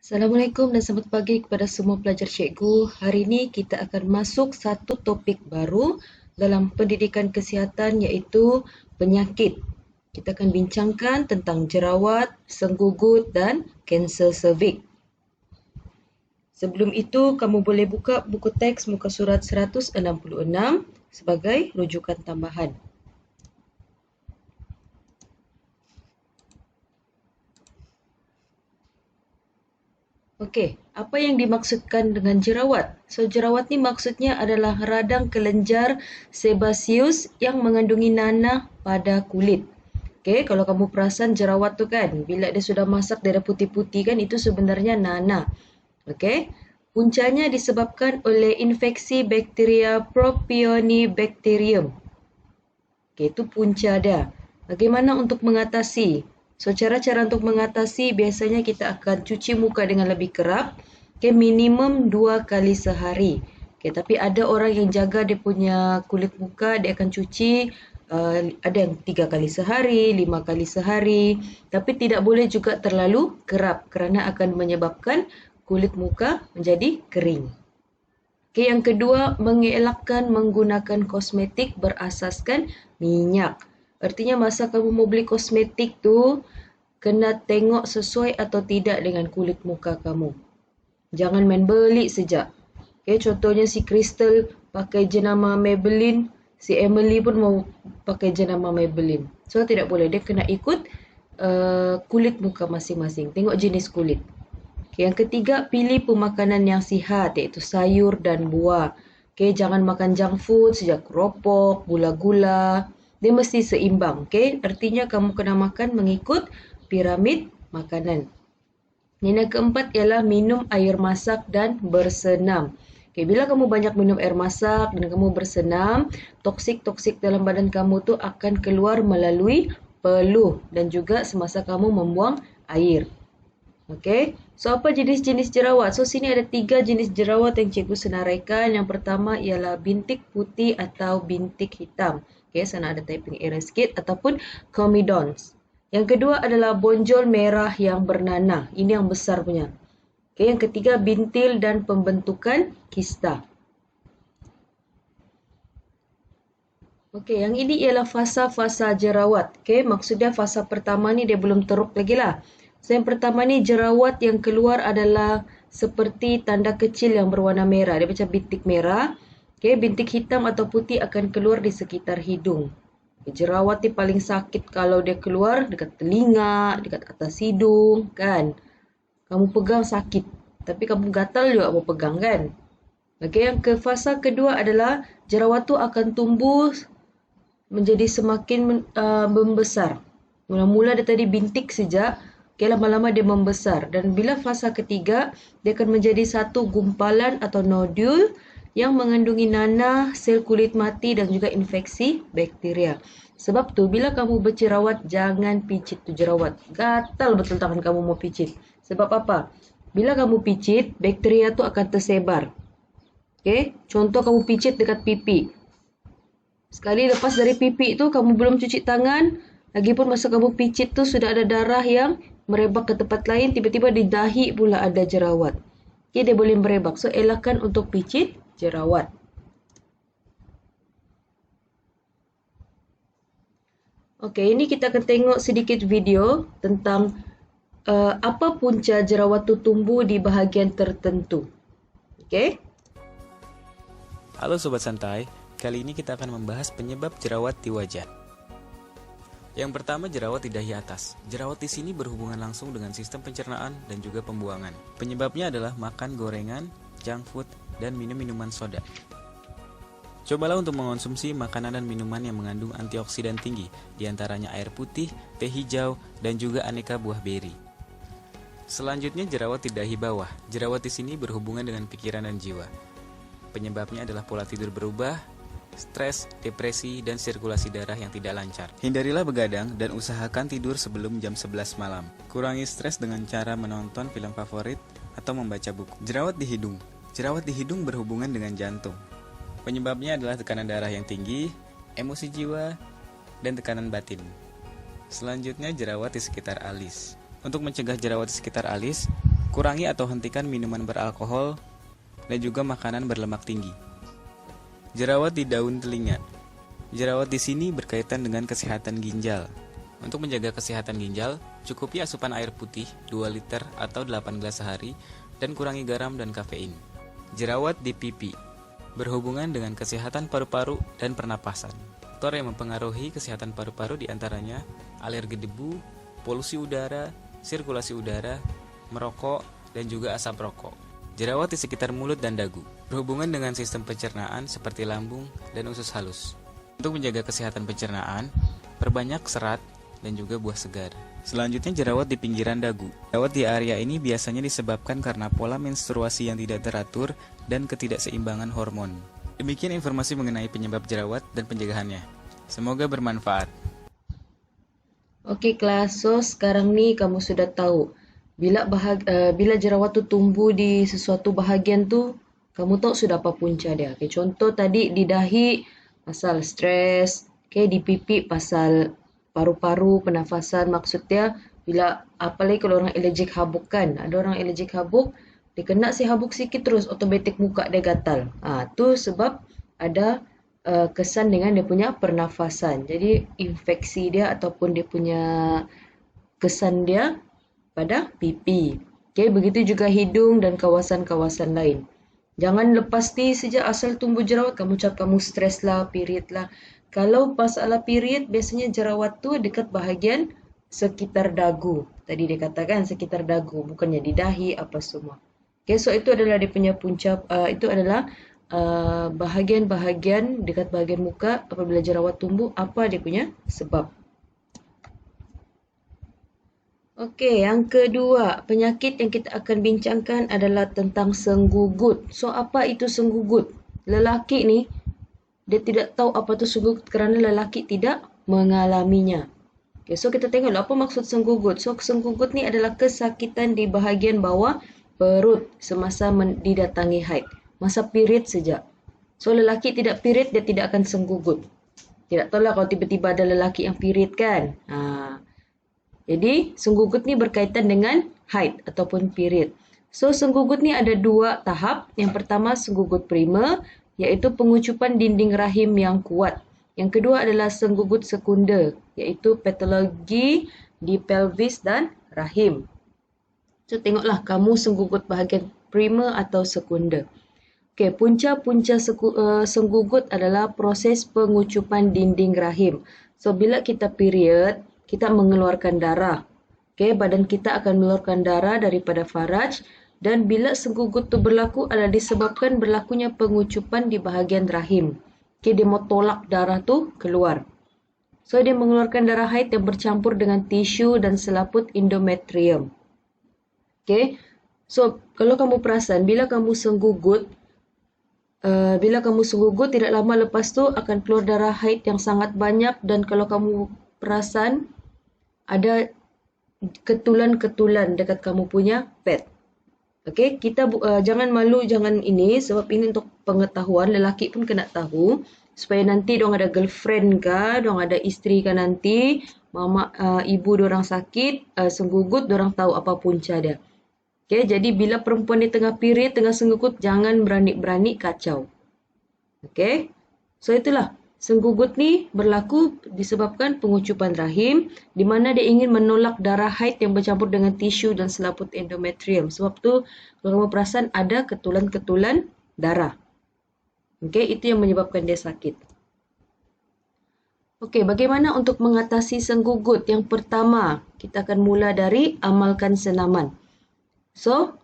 Assalamualaikum dan selamat pagi kepada semua pelajar cikgu. Hari ini kita akan masuk satu topik baru dalam pendidikan kesihatan iaitu penyakit. Kita akan bincangkan tentang jerawat, senggugut dan kanser cervix. Sebelum itu, kamu boleh buka buku teks muka surat 166 sebagai rujukan tambahan. Okey, apa yang dimaksudkan dengan jerawat? So, jerawat ni maksudnya adalah radang kelenjar sebaceous yang mengandungi nanah pada kulit. Okey, kalau kamu perasan jerawat tu kan, bila dia sudah masak dia dah putih-putih kan, itu sebenarnya nanah. Okey, puncanya disebabkan oleh infeksi bakteria Propionibacterium. Okey, itu punca dia. Bagaimana untuk mengatasi? So, cara-cara untuk mengatasi biasanya kita akan cuci muka dengan lebih kerap. Okay, minimum 2 kali sehari. Okay, tapi ada orang yang jaga dia punya kulit muka, dia akan cuci ada yang 3 kali sehari, 5 kali sehari. Tapi tidak boleh juga terlalu kerap kerana akan menyebabkan kulit muka menjadi kering. Okay, yang kedua, mengelakkan menggunakan kosmetik berasaskan minyak. Artinya masa kamu mau beli kosmetik tu, kena tengok sesuai atau tidak dengan kulit muka kamu. Jangan main beli saja. Okay, contohnya si Crystal pakai jenama Maybelline, si Emily pun mau pakai jenama Maybelline. So tidak boleh, dia kena ikut kulit muka masing-masing. Tengok jenis kulit. Okay, yang ketiga, pilih pemakanan yang sihat iaitu sayur dan buah. Okay, jangan makan junk food, sejak keropok, gula-gula. Dia mesti seimbang. Okay? Artinya kamu kena makan mengikut piramid makanan. Yang keempat ialah minum air masak dan bersenam. Okay, bila kamu banyak minum air masak dan kamu bersenam, toksik-toksik dalam badan kamu tu akan keluar melalui peluh dan juga semasa kamu membuang air. Okey, so apa jenis-jenis jerawat? So sini ada 3 jenis jerawat yang cikgu senaraikan. Yang pertama ialah bintik putih atau bintik hitam. Okey, sana ada typing error sikit ataupun comedones. Yang kedua adalah bonjol merah yang bernanah. Ini yang besar punya. Okey, yang ketiga bintil dan pembentukan kista. Okey, yang ini ialah fasa-fasa jerawat. Okey, maksudnya fasa pertama ni dia belum teruk lagi lah. So, yang pertama ni jerawat yang keluar adalah seperti tanda kecil yang berwarna merah. Dia macam bintik merah. Okey, bintik hitam atau putih akan keluar di sekitar hidung. Jerawat ni paling sakit kalau dia keluar dekat telinga, dekat atas hidung, kan? Kamu pegang sakit. Tapi kamu gatal juga mau pegang, kan? Okey, yang ke fasa kedua adalah jerawat tu akan tumbuh menjadi semakin membesar. Mula-mula dia tadi bintik saja. Okay, lama-lama dia membesar dan bila fasa ketiga dia akan menjadi satu gumpalan atau nodul yang mengandungi nanah, sel kulit mati dan juga infeksi bakteria. Sebab tu bila kamu berjerawat jangan picit tu jerawat. Gatal betul tangan kamu mau picit. Sebab apa? Bila kamu picit, bakteria tu akan tersebar. Okey, contoh kamu picit dekat pipi. Sekali lepas dari pipi tu kamu belum cuci tangan, lagipun masa kamu picit tu sudah ada darah yang merebak ke tempat lain, tiba-tiba di dahi pula ada jerawat. Okay, dia boleh merebak. So, elakkan untuk picit jerawat. Okey, ini kita akan tengok sedikit video tentang apa punca jerawat tu tumbuh di bahagian tertentu. Okey? Halo Sobat Santai, kali ini kita akan membahas penyebab jerawat di wajah. Yang pertama, jerawat di dahi atas. Jerawat di sini berhubungan langsung dengan sistem pencernaan dan juga pembuangan. Penyebabnya adalah makan gorengan, junk food, dan minum minuman soda. Cobalah untuk mengonsumsi makanan dan minuman yang mengandung antioksidan tinggi, diantaranya air putih, teh hijau, dan juga aneka buah beri. Selanjutnya, jerawat di dahi bawah. Jerawat di sini berhubungan dengan pikiran dan jiwa. Penyebabnya adalah pola tidur berubah, stres, depresi, dan sirkulasi darah yang tidak lancar. Hindarilah begadang dan usahakan tidur sebelum jam 11 malam. Kurangi stres dengan cara menonton film favorit atau membaca buku. Jerawat di hidung. Jerawat di hidung berhubungan dengan jantung. Penyebabnya adalah tekanan darah yang tinggi, emosi jiwa, dan tekanan batin. Selanjutnya, jerawat di sekitar alis. Untuk mencegah jerawat di sekitar alis, Kurangi atau hentikan minuman beralkohol dan juga makanan berlemak tinggi. Jerawat di daun telinga. Jerawat di sini berkaitan dengan kesehatan ginjal. Untuk menjaga kesehatan ginjal, cukupi asupan air putih 2 liter atau 8 gelas sehari dan kurangi garam dan kafein. Jerawat di pipi. Berhubungan dengan kesehatan paru-paru dan pernapasan. Faktor yang mempengaruhi kesehatan paru-paru diantaranya alergi debu, polusi udara, sirkulasi udara, merokok, dan juga asap rokok. Jerawat di sekitar mulut dan dagu. Berhubungan dengan sistem pencernaan seperti lambung dan usus halus. Untuk menjaga kesehatan pencernaan, perbanyak serat dan juga buah segar. Selanjutnya jerawat di pinggiran dagu. Jerawat di area ini biasanya disebabkan karena pola menstruasi yang tidak teratur dan ketidakseimbangan hormon. Demikian informasi mengenai penyebab jerawat dan pencegahannya. Semoga bermanfaat. Oke kelas, so sekarang ni kamu sudah tahu bila jerawat tu tumbuh di sesuatu bahagian tu, kamu tahu sudah apa punca dia. Okay, contoh tadi di dahi pasal stres, okay, di pipi pasal paru-paru, pernafasan. Maksudnya bila apalagi kalau orang alergik habuk kan, ada orang alergik habuk, dia kena si habuk sikit terus otomatik muka dia gatal. Tu sebab ada kesan dengan dia punya pernafasan. Jadi infeksi dia ataupun dia punya kesan dia pada pipi. Okay, begitu juga hidung dan kawasan-kawasan lain. Jangan lepas ni sejak asal tumbuh jerawat, kamu cakap kamu stres lah, period lah. Kalau masalah period, biasanya jerawat tu dekat bahagian sekitar dagu. Tadi dia katakan sekitar dagu, bukannya di dahi apa semua. Okay, so itu adalah dia punya punca, itu adalah bahagian-bahagian dekat bahagian muka apabila jerawat tumbuh, apa dia punya sebab. Okey, yang kedua, penyakit yang kita akan bincangkan adalah tentang senggugut. So, apa itu senggugut? Lelaki ni, dia tidak tahu apa itu senggugut kerana lelaki tidak mengalaminya. Okay, so kita tengok apa maksud senggugut. So, senggugut ni adalah kesakitan di bahagian bawah perut semasa didatangi haid. Masa period saja. So, lelaki tidak period, dia tidak akan senggugut. Tidak tahulah kalau tiba-tiba ada lelaki yang period kan. Jadi, senggugut ni berkaitan dengan haid ataupun period. So, senggugut ni ada 2 tahap. Yang pertama, senggugut primer, iaitu pengucupan dinding rahim yang kuat. Yang kedua adalah senggugut sekunder, iaitu patologi di pelvis dan rahim. So, tengoklah kamu senggugut bahagian primer atau sekunder. Okey, punca-punca senggugut adalah proses pengucupan dinding rahim. So, bila kita period, kita mengeluarkan darah. Okay, badan kita akan mengeluarkan darah daripada faraj dan bila senggugut itu berlaku adalah disebabkan berlakunya pengucupan di bahagian rahim. Okay, dia mau tolak darah tu keluar. So, dia mengeluarkan darah haid yang bercampur dengan tisu dan selaput endometrium. Okay, so kalau kamu perasan, bila kamu senggugut tidak lama lepas tu akan keluar darah haid yang sangat banyak dan kalau kamu perasan ada ketulan-ketulan dekat kamu punya pad. Okey, kita jangan malu, jangan ini sebab ini untuk pengetahuan, lelaki pun kena tahu supaya nanti dong ada girlfriend ke, dong ada isteri ke nanti, mama ibu dorang sakit, senggugut, dorang tahu apa punca dia. Okey, jadi bila perempuan ni tengah period, tengah senggugut, jangan berani-berani kacau. Okey. So itulah senggugut ni berlaku disebabkan pengucupan rahim di mana dia ingin menolak darah haid yang bercampur dengan tisu dan selaput endometrium. Sebab tu kalau kamu perasan ada ketulan-ketulan darah. Okey, itu yang menyebabkan dia sakit. Okey, bagaimana untuk mengatasi senggugut? Yang pertama, kita akan mula dari amalkan senaman. So,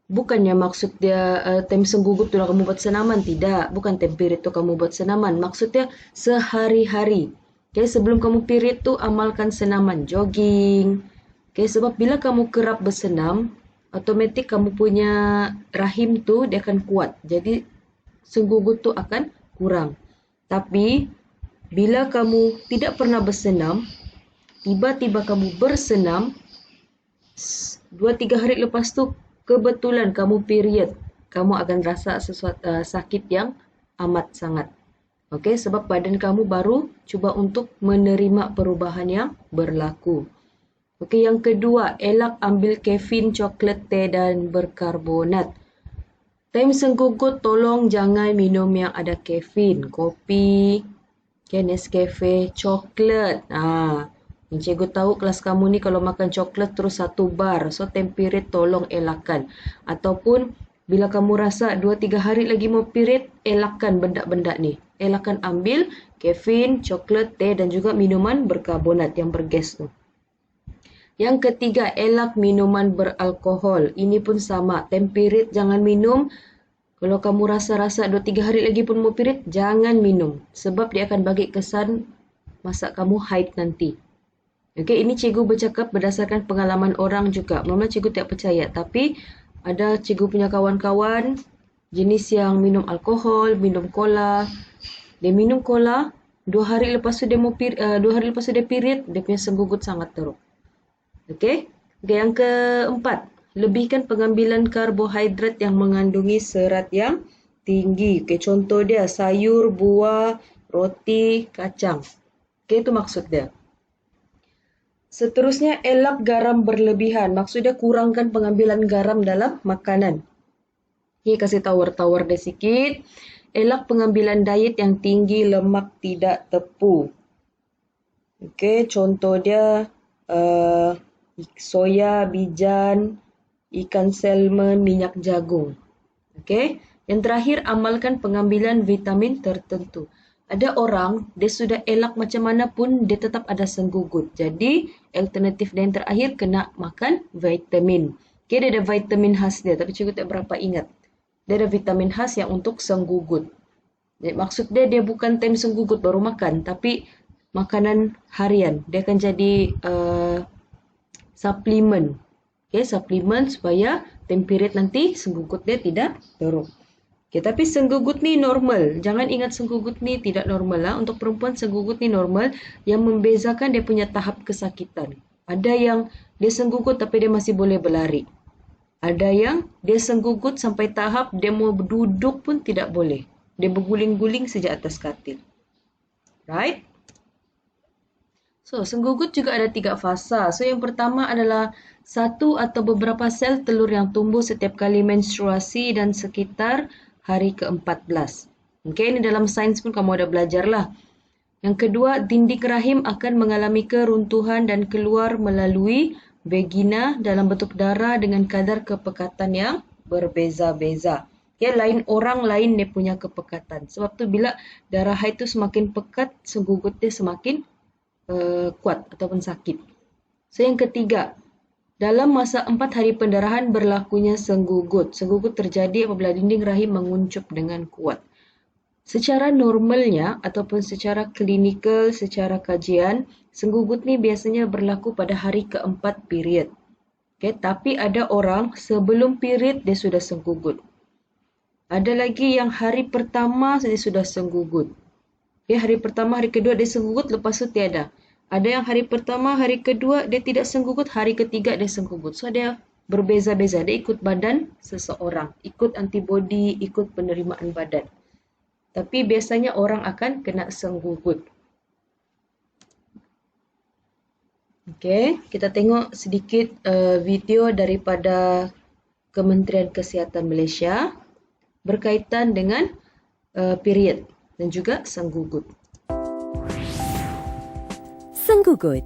bukannya maksud dia time senggugut tu kamu buat senaman. Tidak, bukan time period tu kamu buat senaman. Maksudnya sehari-hari. Okay, sebelum kamu period tu amalkan senaman, jogging. Okay, sebab bila kamu kerap bersenam, otomatik kamu punya rahim tu dia akan kuat. Jadi senggugut tu akan kurang. Tapi bila kamu tidak pernah bersenam, tiba-tiba kamu bersenam, 2-3 hari lepas tu kebetulan kamu period, kamu akan rasa sesuatu sakit yang amat sangat. Okey, sebab badan kamu baru cuba untuk menerima perubahan yang berlaku. Okey, yang kedua, elak ambil kafein, coklat, teh dan berkarbonat. Time senggugut, tolong jangan minum yang ada kafein. Kopi, Nescafe, coklat. Yang cikgu tahu kelas kamu ni kalau makan coklat terus 1 bar. So, time period tolong elakkan. Ataupun bila kamu rasa 2-3 hari lagi mau period, elakkan benda-benda ni. Elakkan ambil kafein, coklat, teh dan juga minuman berkarbonat yang bergas tu. Yang ketiga, elak minuman beralkohol. Ini pun sama. Time period jangan minum. Kalau kamu rasa-rasa 2-3 hari lagi pun mau period, jangan minum. Sebab dia akan bagi kesan masa kamu haid nanti. Okey, ini cikgu bercakap berdasarkan pengalaman orang juga. Mula-mula cikgu tak percaya. Tapi ada cikgu punya kawan-kawan jenis yang minum alkohol, minum cola. Dia minum cola, 2 hari lepas tu dia period, dia punya senggugut sangat teruk. Okey, yang keempat, lebihkan pengambilan karbohidrat yang mengandungi serat yang tinggi. Okey, contoh dia sayur, buah, roti, kacang. Okey, itu maksud dia. Seterusnya, elak garam berlebihan. Maksudnya kurangkan pengambilan garam dalam makanan. Okey, kasih tawar-tawar dia sikit. Elak pengambilan diet yang tinggi lemak tidak tepu. Okey, contoh dia soya, bijan, ikan salmon, minyak jagung. Okey. Yang terakhir, amalkan pengambilan vitamin tertentu. Ada orang, dia sudah elak macam mana pun, dia tetap ada senggugut. Jadi, alternatif dia yang terakhir, kena makan vitamin. Okey, dia ada vitamin khas dia, tapi cikgu tak berapa ingat. Dia ada vitamin khas yang untuk senggugut. Jadi, maksud dia, dia bukan time senggugut baru makan, tapi makanan harian. Dia akan jadi suplemen. Okay, suplemen supaya time period nanti senggugut dia tidak teruk. Okay, tapi senggugut ni normal. Jangan ingat senggugut ni tidak normal lah. Untuk perempuan senggugut ni normal. Yang membezakan dia punya tahap kesakitan. Ada yang dia senggugut tapi dia masih boleh berlari. Ada yang dia senggugut sampai tahap dia mau duduk pun tidak boleh. Dia berguling-guling sejak atas katil. Right? So, senggugut juga ada 3 fasa. So, yang pertama adalah 1 atau beberapa sel telur yang tumbuh setiap kali menstruasi dan sekitar hari ke-14. Okay, ini dalam sains pun kamu ada belajar lah. Yang kedua, dinding rahim akan mengalami keruntuhan dan keluar melalui vagina dalam bentuk darah dengan kadar kepekatan yang berbeza-beza. Okay, lain orang lain dia punya kepekatan. Sebab tu bila darah haid tu semakin pekat, senggugut dia semakin kuat ataupun sakit. So, yang ketiga, dalam masa 4 hari pendarahan berlakunya senggugut. Senggugut terjadi apabila dinding rahim menguncup dengan kuat. Secara normalnya ataupun secara klinikal, secara kajian, senggugut ni biasanya berlaku pada hari ke-4 period. Okay, tapi ada orang sebelum period dia sudah senggugut. Ada lagi yang hari pertama dia sudah senggugut. Okay, hari pertama, hari kedua dia senggugut, lepas tu tiada. Ada yang hari pertama, hari kedua dia tidak senggugut, hari ketiga dia senggugut. So, dia berbeza-beza. Dia ikut badan seseorang. Ikut antibody, ikut penerimaan badan. Tapi biasanya orang akan kena senggugut. Okey, kita tengok sedikit video daripada Kementerian Kesihatan Malaysia berkaitan dengan period dan juga senggugut. Senggugut.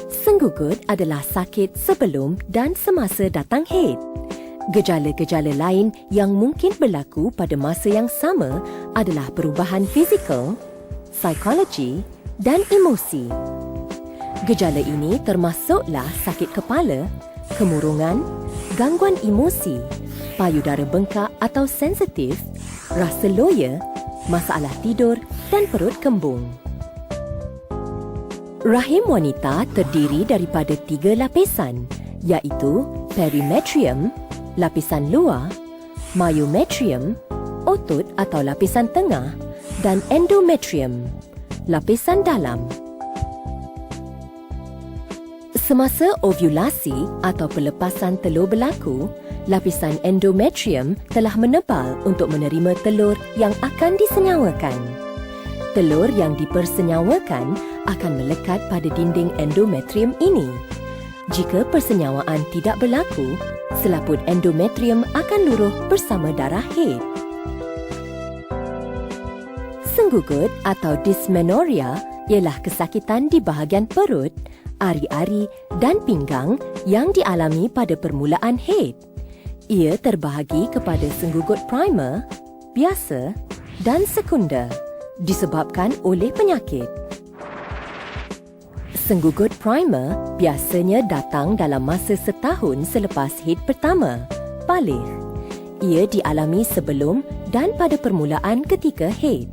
Senggugut adalah sakit sebelum dan semasa datang haid. Gejala-gejala lain yang mungkin berlaku pada masa yang sama adalah perubahan fizikal, psikologi dan emosi. Gejala ini termasuklah sakit kepala, kemurungan, gangguan emosi, payudara bengkak atau sensitif, rasa loya, masalah tidur dan perut kembung. Rahim wanita terdiri daripada 3 lapisan, iaitu perimetrium, lapisan luar, myometrium, otut atau lapisan tengah, dan endometrium, lapisan dalam. Semasa ovulasi atau pelepasan telur berlaku, lapisan endometrium telah menebal untuk menerima telur yang akan disenyawakan. Telur yang dipersenyawakan akan melekat pada dinding endometrium ini. Jika persenyawaan tidak berlaku, selaput endometrium akan luruh bersama darah haid. Senggugut atau dysmenorrhea ialah kesakitan di bahagian perut, ari-ari dan pinggang yang dialami pada permulaan haid. Ia terbahagi kepada senggugut primer, biasa dan sekunder disebabkan oleh penyakit. Senggugut primer biasanya datang dalam masa setahun selepas haid pertama, baligh. Ia dialami sebelum dan pada permulaan ketika haid.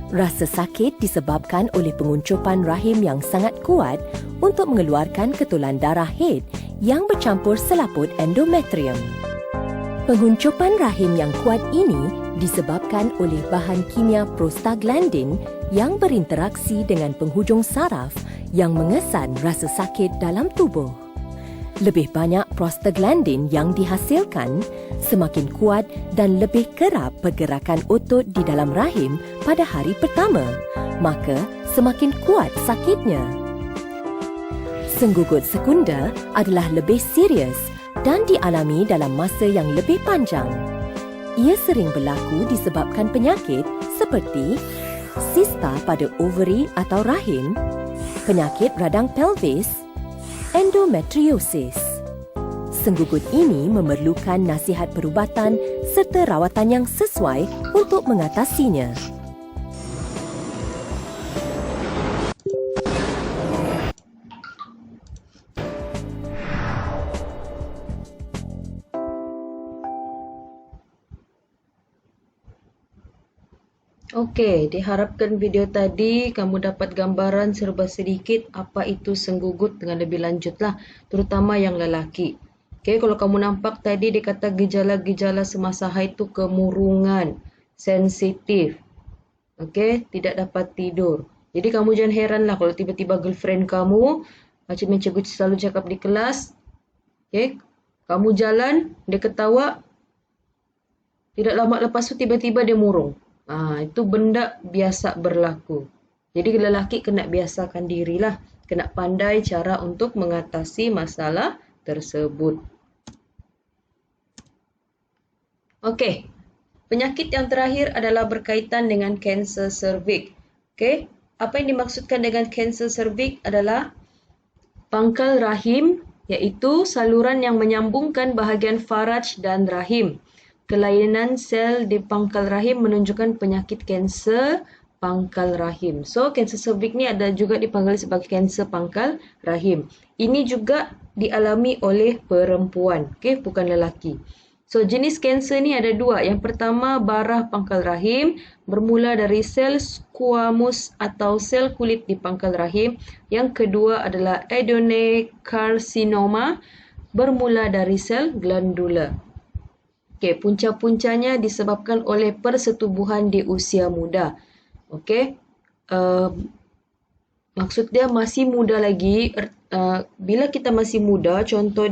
Rasa sakit disebabkan oleh penguncupan rahim yang sangat kuat untuk mengeluarkan ketulan darah haid yang bercampur selaput endometrium. Penguncupan rahim yang kuat ini disebabkan oleh bahan kimia prostaglandin yang berinteraksi dengan penghujung saraf yang mengesan rasa sakit dalam tubuh. Lebih banyak prostaglandin yang dihasilkan, semakin kuat dan lebih kerap pergerakan otot di dalam rahim pada hari pertama, maka semakin kuat sakitnya. Senggugut sekunder adalah lebih serius dan dialami dalam masa yang lebih panjang. Ia sering berlaku disebabkan penyakit seperti sista pada ovary atau rahim, penyakit radang pelvis, endometriosis. Senggugut ini memerlukan nasihat perubatan serta rawatan yang sesuai untuk mengatasinya. Okey, diharapkan video tadi kamu dapat gambaran serba sedikit apa itu senggugut dengan lebih lanjutlah, terutama yang lelaki. Okey, kalau kamu nampak tadi dia kata gejala-gejala semasa haid tu kemurungan, sensitif. Okey, tidak dapat tidur. Jadi kamu jangan heranlah kalau tiba-tiba girlfriend kamu macam yang cikgu selalu cakap di kelas. Okey, kamu jalan, dia ketawa. Tidak lama lepas tu tiba-tiba dia murung. Itu benda biasa berlaku. Jadi lelaki kena biasakan dirilah, kena pandai cara untuk mengatasi masalah tersebut. Okey, penyakit yang terakhir adalah berkaitan dengan kanser serviks. Okey, apa yang dimaksudkan dengan kanser serviks adalah pangkal rahim, iaitu saluran yang menyambungkan bahagian faraj dan rahim. Kelainan sel di pangkal rahim menunjukkan penyakit kanser pangkal rahim. So, kanser serviks ni ada juga dipanggil sebagai kanser pangkal rahim. Ini juga dialami oleh perempuan, okey, bukan lelaki. So, jenis kanser ni ada dua. Yang pertama, barah pangkal rahim bermula dari sel squamous atau sel kulit di pangkal rahim. Yang kedua adalah adenocarcinoma bermula dari sel glandula. Okey, punca-puncanya disebabkan oleh persetubuhan di usia muda. Okey, maksud dia masih muda lagi. Bila kita masih muda, contoh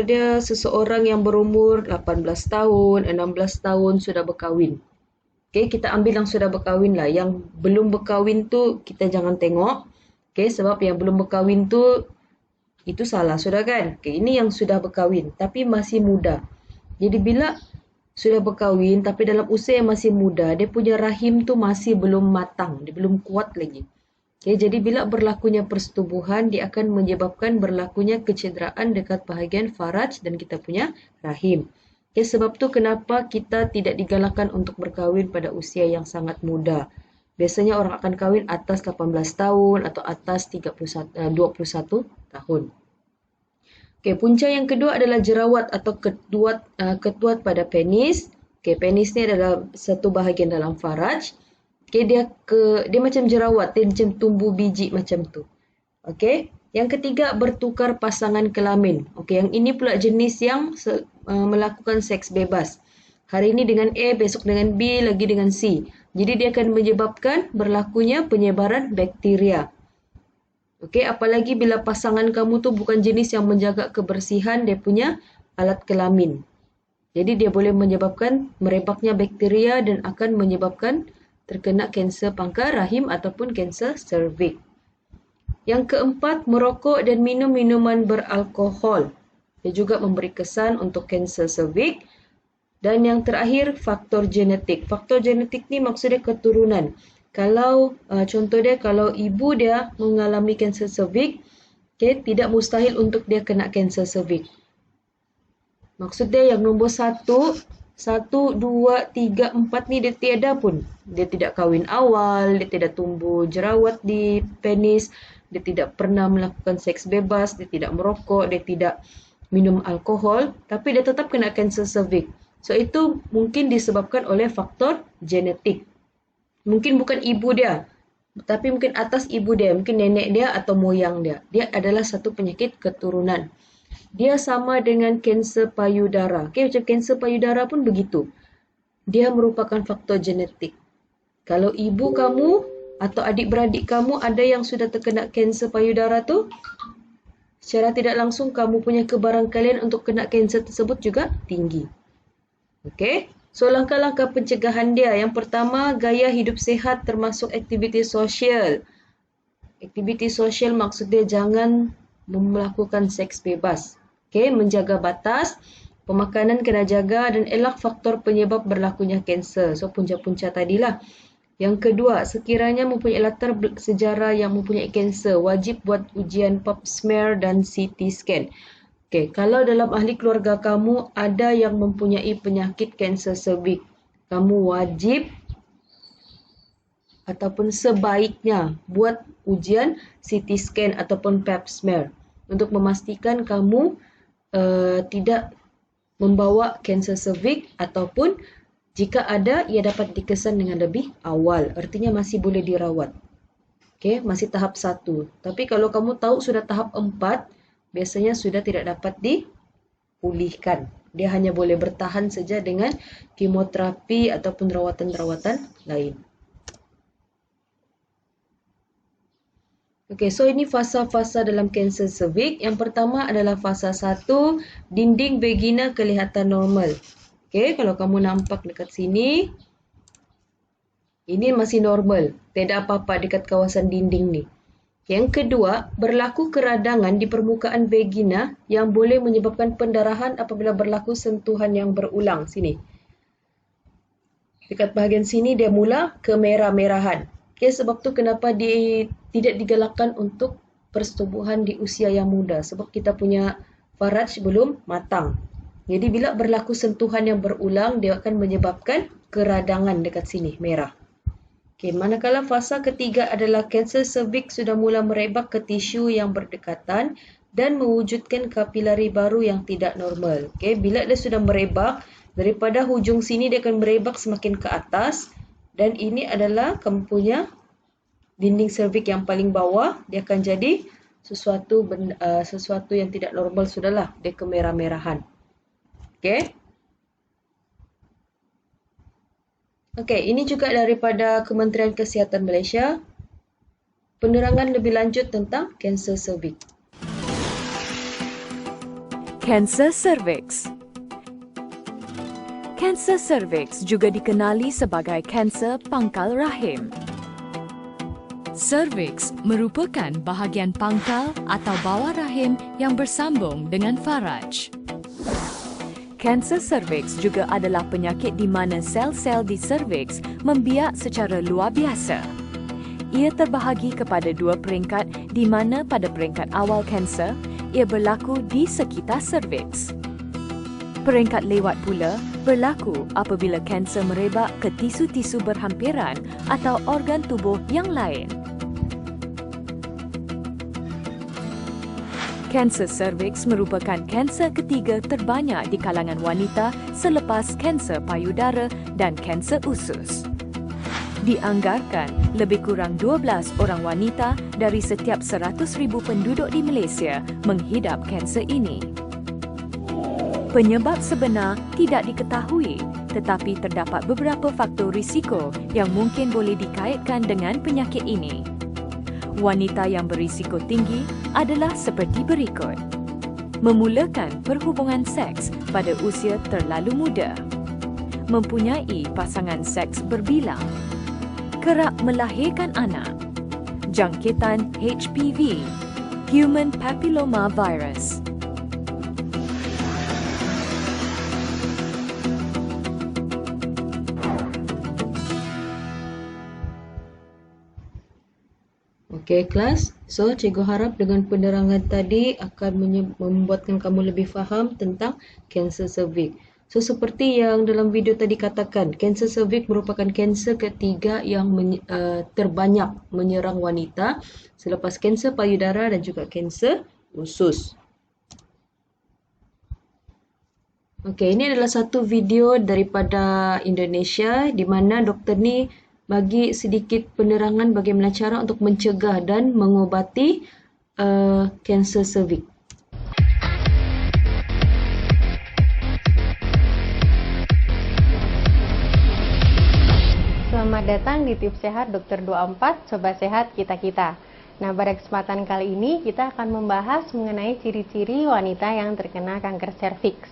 dia seseorang yang berumur 18 tahun, 16 tahun sudah berkahwin. Okey, kita ambil yang sudah berkahwin lah. Yang belum berkahwin tu kita jangan tengok. Okey, sebab yang belum berkahwin tu itu salah sudah kan? Okey, ini yang sudah berkahwin tapi masih muda. Jadi bila sudah berkahwin tapi dalam usia yang masih muda, dia punya rahim tu masih belum matang, dia belum kuat lagi. Okay, jadi bila berlakunya persetubuhan, dia akan menyebabkan berlakunya kecederaan dekat bahagian faraj dan kita punya rahim. Okay, sebab tu kenapa kita tidak digalakkan untuk berkahwin pada usia yang sangat muda. Biasanya orang akan kahwin atas 18 tahun atau atas 21 tahun. Okey, punca yang kedua adalah jerawat atau ketuat pada penis. Okey, penis ni adalah satu bahagian dalam faraj. Okey, dia macam jerawat, dia macam tumbuh biji macam tu. Okey, yang ketiga bertukar pasangan kelamin. Okey, yang ini pula jenis yang melakukan seks bebas. Hari ini dengan A, besok dengan B, lagi dengan C. Jadi dia akan menyebabkan berlakunya penyebaran bakteria. Okey, apalagi bila pasangan kamu tu bukan jenis yang menjaga kebersihan dia punya alat kelamin. Jadi dia boleh menyebabkan merebaknya bakteria dan akan menyebabkan terkena kanser pangkal rahim ataupun kanser serviks. Yang keempat, merokok dan minum minuman beralkohol. Dia juga memberi kesan untuk kanser serviks. Dan yang terakhir, faktor genetik. Faktor genetik ni maksudnya keturunan. Kalau contoh dia, kalau ibu dia mengalami kanser serviks, tidak mustahil untuk dia kena kanser serviks. Maksud dia yang nombor 1, 2, 3, 4 ni dia tiada pun. Dia tidak kahwin awal, dia tidak tumbuh jerawat di penis, dia tidak pernah melakukan seks bebas, dia tidak merokok, dia tidak minum alkohol, tapi dia tetap kena kanser serviks. So itu mungkin disebabkan oleh faktor genetik. Mungkin bukan ibu dia, tapi mungkin atas ibu dia, mungkin nenek dia atau moyang dia. Dia adalah satu penyakit keturunan. Dia sama dengan kanser payudara. Macam kanser payudara pun begitu. Dia merupakan faktor genetik. Kalau ibu kamu atau adik-beradik kamu ada yang sudah terkena kanser payudara tu, secara tidak langsung kamu punya kebarangkalian untuk kena kanser tersebut juga tinggi. Okey. So langkah-langkah pencegahan dia. Yang pertama, gaya hidup sihat termasuk aktiviti sosial. Aktiviti sosial maksud dia jangan melakukan seks bebas. Okey, menjaga batas, pemakanan kena jaga dan elak faktor penyebab berlakunya kanser. So punca-punca tadilah. Yang kedua, sekiranya mempunyai latar sejarah yang mempunyai kanser, wajib buat ujian pap smear dan CT scan. Okey, kalau dalam ahli keluarga kamu ada yang mempunyai penyakit kanser serviks, kamu wajib ataupun sebaiknya buat ujian CT scan ataupun pap smear untuk memastikan kamu tidak membawa kanser serviks ataupun jika ada, ia dapat dikesan dengan lebih awal. Artinya masih boleh dirawat. Okey, masih tahap 1. Tapi kalau kamu tahu sudah tahap 4, biasanya sudah tidak dapat dipulihkan. Dia hanya boleh bertahan saja dengan kemoterapi ataupun rawatan-rawatan lain. Okey, so ini fasa-fasa dalam kanser serviks. Yang pertama adalah fasa 1, dinding vagina kelihatan normal. Okey, kalau kamu nampak dekat sini, ini masih normal. Tidak apa-apa dekat kawasan dinding ni. Yang kedua, berlaku keradangan di permukaan vagina yang boleh menyebabkan pendarahan apabila berlaku sentuhan yang berulang. Sini. Dekat bahagian sini dia mula kemerah-merahan. Okay, sebab tu kenapa dia tidak digalakkan untuk persetubuhan di usia yang muda. Sebab kita punya faraj belum matang. Jadi bila berlaku sentuhan yang berulang, dia akan menyebabkan keradangan dekat sini, merah. Okay, manakala fasa ketiga adalah kanser serviks sudah mula merebak ke tisu yang berdekatan dan mewujudkan kapilari baru yang tidak normal. Okay, bila dia sudah merebak, daripada hujung sini dia akan merebak semakin ke atas dan ini adalah kamu punya dinding serviks yang paling bawah, dia akan jadi sesuatu yang tidak normal sudahlah, dia kemerah-merahan. Okay. Okey, ini juga daripada Kementerian Kesihatan Malaysia. Penerangan lebih lanjut tentang kanser serviks. Kanser serviks. Kanser serviks juga dikenali sebagai kanser pangkal rahim. Serviks merupakan bahagian pangkal atau bawah rahim yang bersambung dengan faraj. Kanser serviks juga adalah penyakit di mana sel-sel di serviks membiak secara luar biasa. Ia terbahagi kepada dua peringkat di mana pada peringkat awal kanser, ia berlaku di sekitar serviks. Peringkat lewat pula berlaku apabila kanser merebak ke tisu-tisu berhampiran atau organ tubuh yang lain. Kanser serviks merupakan kanser ketiga terbanyak di kalangan wanita selepas kanser payudara dan kanser usus. Dianggarkan lebih kurang 12 orang wanita dari setiap 100,000 penduduk di Malaysia menghidap kanser ini. Penyebab sebenar tidak diketahui, tetapi terdapat beberapa faktor risiko yang mungkin boleh dikaitkan dengan penyakit ini. Wanita yang berisiko tinggi adalah seperti berikut. Memulakan perhubungan seks pada usia terlalu muda. Mempunyai pasangan seks berbilang. kerap melahirkan anak. Jangkitan HPV, Human Papilloma Virus. Okey kelas, so cikgu harap dengan penerangan tadi akan membuatkan kamu lebih faham tentang kanser cervix. So seperti yang dalam video tadi katakan, kanser cervix merupakan kanser ketiga yang terbanyak menyerang wanita selepas kanser payudara dan juga kanser usus. Okey, ini adalah satu video daripada Indonesia di mana doktor ni bagi sedikit penerangan bagaimana cara untuk mencegah dan mengobati kanser cervix. Selamat datang di Tips Sehat Dokter 24, Sobat Sehat Kita-Kita. Nah, pada kesempatan kali ini kita akan membahas mengenai ciri-ciri wanita yang terkena kanker serviks.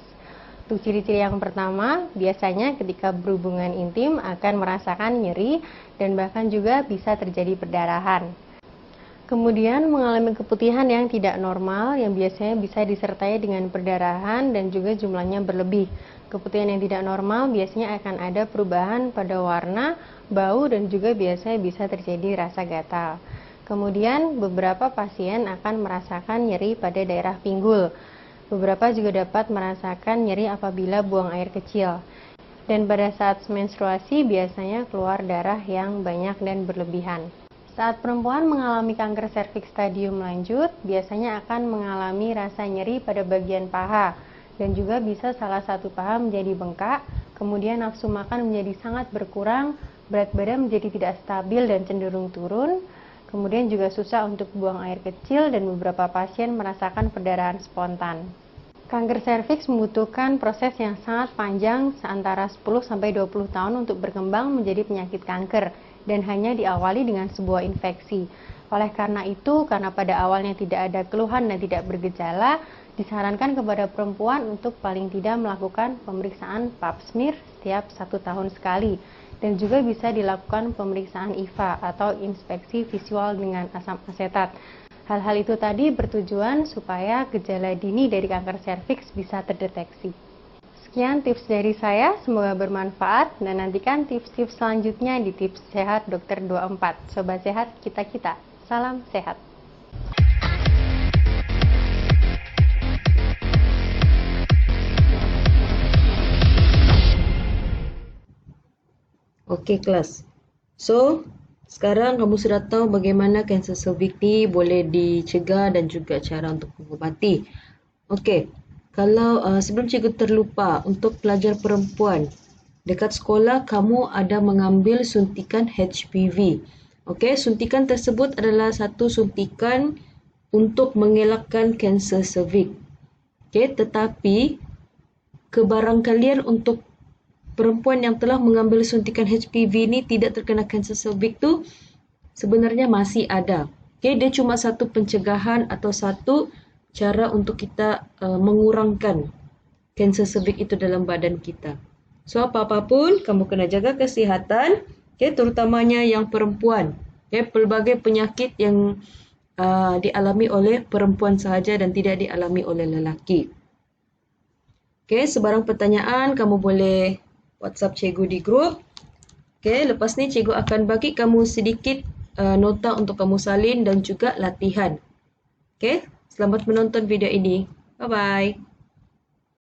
Untuk ciri-ciri yang pertama, biasanya ketika berhubungan intim akan merasakan nyeri dan bahkan juga bisa terjadi perdarahan. Kemudian mengalami keputihan yang tidak normal yang biasanya bisa disertai dengan perdarahan dan juga jumlahnya berlebih. Keputihan yang tidak normal biasanya akan ada perubahan pada warna, bau dan juga biasanya bisa terjadi rasa gatal. Kemudian beberapa pasien akan merasakan nyeri pada daerah pinggul. Beberapa juga dapat merasakan nyeri apabila buang air kecil. Dan pada saat menstruasi biasanya keluar darah yang banyak dan berlebihan. Saat perempuan mengalami kanker serviks stadium lanjut, biasanya akan mengalami rasa nyeri pada bagian paha. Dan juga bisa salah satu paha menjadi bengkak, kemudian nafsu makan menjadi sangat berkurang, berat badan menjadi tidak stabil dan cenderung turun, kemudian juga susah untuk buang air kecil dan beberapa pasien merasakan perdarahan spontan. Kanker serviks membutuhkan proses yang sangat panjang antara 10-20 tahun untuk berkembang menjadi penyakit kanker dan hanya diawali dengan sebuah infeksi. Oleh karena itu, karena pada awalnya tidak ada keluhan dan tidak bergejala, disarankan kepada perempuan untuk paling tidak melakukan pemeriksaan pap smear setiap 1 tahun sekali. Dan juga bisa dilakukan pemeriksaan IVA atau inspeksi visual dengan asam asetat. Hal-hal itu tadi bertujuan supaya gejala dini dari kanker serviks bisa terdeteksi. Sekian tips dari saya, semoga bermanfaat dan nantikan tips-tips selanjutnya di Tips Sehat Dokter 24. Sobat Sehat Kita-Kita. Salam sehat. Okey kelas. So, sekarang kamu sudah tahu bagaimana kanser serviks ni boleh dicegah dan juga cara untuk mengobati. Okey, kalau sebelum cikgu terlupa, untuk pelajar perempuan, dekat sekolah kamu ada mengambil suntikan HPV. Okey, suntikan tersebut adalah satu suntikan untuk mengelakkan kanser serviks. Okey, tetapi kebarangkalian untuk perempuan yang telah mengambil suntikan HPV ni tidak terkena kanser serviks tu sebenarnya masih ada. Okay, dia cuma satu pencegahan atau satu cara untuk kita mengurangkan kanser serviks itu dalam badan kita. So apa-apa pun kamu kena jaga kesihatan, okay, terutamanya yang perempuan. Okay, pelbagai penyakit yang dialami oleh perempuan sahaja dan tidak dialami oleh lelaki. Okay, sebarang pertanyaan kamu boleh WhatsApp cikgu di grup. Okay, lepas ni cikgu akan bagi kamu sedikit nota untuk kamu salin dan juga latihan. Okay, selamat menonton video ini. Bye-bye.